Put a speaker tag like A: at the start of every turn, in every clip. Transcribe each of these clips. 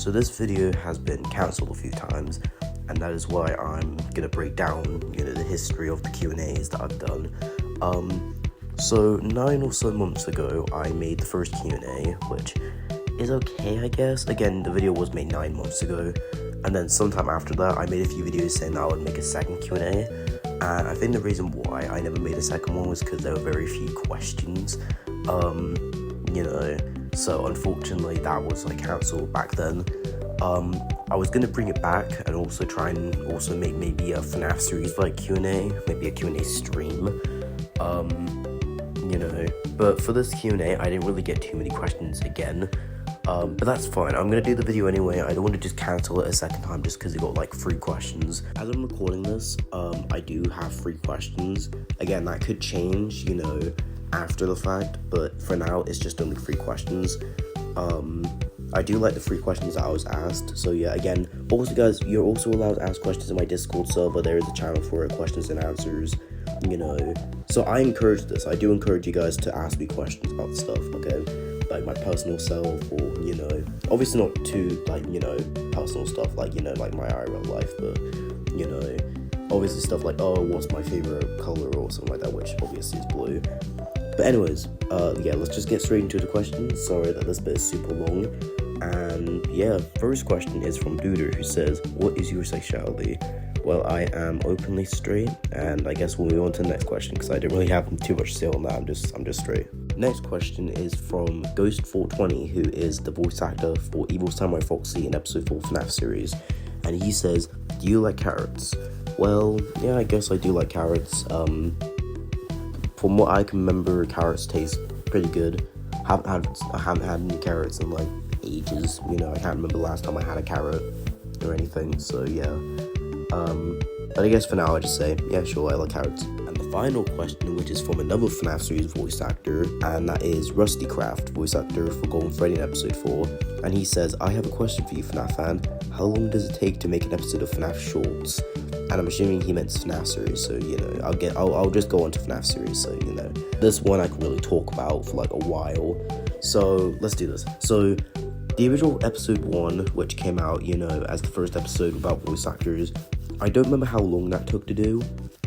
A: So this video has been cancelled a few times, and that is why I'm gonna break down, the history of the Q&As that I've done. So 9 or so months ago, I made the first Q&A, which is okay, I guess. Again, the video was made 9 months ago, and then sometime after that, I made a few videos saying that I would make a second Q&A, and I think the reason why I never made a second one was because there were very few questions, so unfortunately that was cancelled back then. I was gonna bring it back and also try and also make maybe a Fnaf series Q&A, maybe a Q&A stream, but for this Q&A I didn't really get too many questions again, but that's fine. I'm gonna do the video anyway. I don't want to just cancel it a second time just because it got 3 questions. As I'm recording this, I do have 3 questions. Again, that could change, after the fact, but for now it's just only 3 questions. I do like the 3 questions that I was asked. So yeah, again, also guys, you're also allowed to ask questions in my Discord server. There is a channel for it, questions and answers, so I encourage this. I do encourage you guys to ask me questions about stuff, okay, like my personal self, or obviously not too personal stuff like my IRL life, but obviously stuff like, oh, what's my favorite color or something like that, which obviously is blue. But anyways, yeah, let's just get straight into the questions. Sorry that this bit is super long. And yeah, first question is from Duder, who says, what is your sexuality? Well, I am openly straight, and I guess we'll move on to the next question because I didn't really have too much to say on that. I'm just straight. Next question is from Ghost420, who is the voice actor for Evil Samurai Foxy in episode 4 Fnaf series, and he says, do you like carrots? Well, yeah, I guess I do like carrots. From what I can remember, carrots taste pretty good. I haven't had any carrots in ages. I can't remember the last time I had a carrot or anything. So yeah. But I guess for now I just say, yeah, sure, I like carrots. And the final question, which is from another Fnaf series voice actor, and that is Rusty Craft, voice actor for Golden Freddy in episode 4. And he says, I have a question for you, Fnaf fan. How long does it take to make an episode of Fnaf Shorts? And I'm assuming he meant Fnaf series, so I'll just go on to Fnaf series, so this one I can really talk about for a while. So let's do this. So the original episode 1, which came out, as the first episode about voice actors, I don't remember how long that took to do.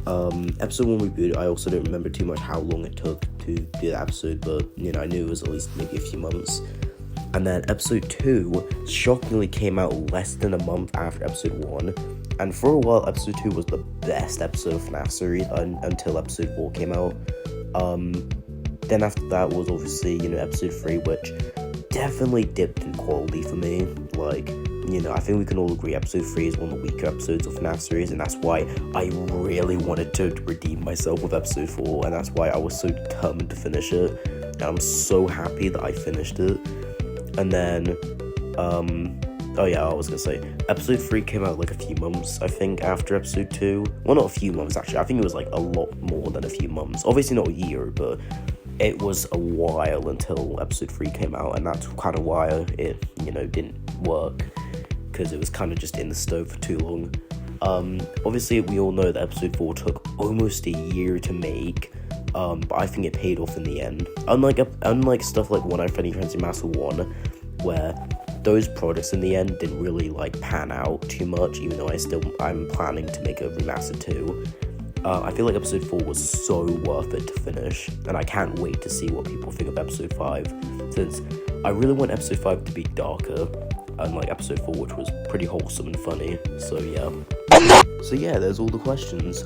A: Episode 1 reboot, I also don't remember too much how long it took to do the episode, but I knew it was at least maybe a few months. And then episode 2 shockingly came out less than a month after episode 1. And for a while, episode 2 was the best episode of FNAF series until episode 4 came out. Then after that was obviously, episode 3, which definitely dipped in quality for me. I think we can all agree episode 3 is one of the weaker episodes of FNAF series, and that's why I really wanted to redeem myself with episode 4, and that's why I was so determined to finish it. And I'm so happy that I finished it. And then, oh yeah, I was gonna say, episode 3 came out a few months, I think, after episode 2. Well, not a few months, actually. I think it was a lot more than a few months. Obviously not a year, but it was a while until episode 3 came out, and that's kind of why it, didn't work, because it was kind of just in the stove for too long. Obviously, we all know that episode 4 took almost a year to make, but I think it paid off in the end. Unlike stuff like One Night Freddy Frenzy Master 1, where those products in the end didn't really pan out too much, even though I'm planning to make a remaster 2. I feel like episode 4 was so worth it to finish, and I can't wait to see what people think of episode 5, since I really want episode 5 to be darker, unlike episode 4, which was pretty wholesome and funny. So yeah, there's all the questions.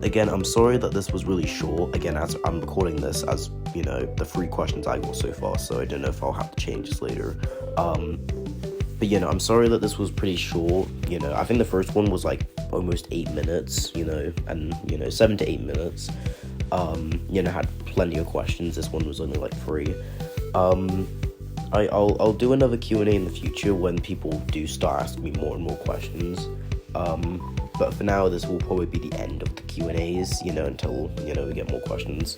A: Again, I'm sorry that this was really short. Again, as I'm recording this as, the 3 questions I got so far, so I don't know if I'll have to change this later. But I'm sorry that this was pretty short. I think the first one was almost 8 minutes, and 7 to 8 minutes. Had plenty of questions. This one was only 3. I'll do another Q&A in the future when people do start asking me more and more questions. But for now, this will probably be the end of the Q&As, until, we get more questions.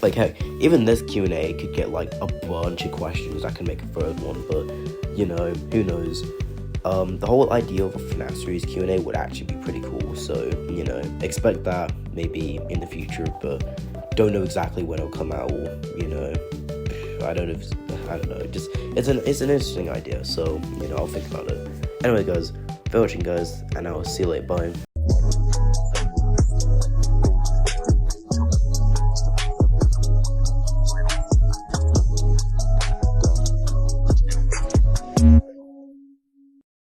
A: Heck, even this Q&A could get, a bunch of questions. I can make a third one, but, who knows. The whole idea of a FNAF series Q&A would actually be pretty cool, so, expect that maybe in the future, but don't know exactly when it'll come out, or, I don't know. I don't know. Just it's an interesting idea. So I'll think about it. Anyway, guys, thanks for watching, guys, and I'll see you later. Bye.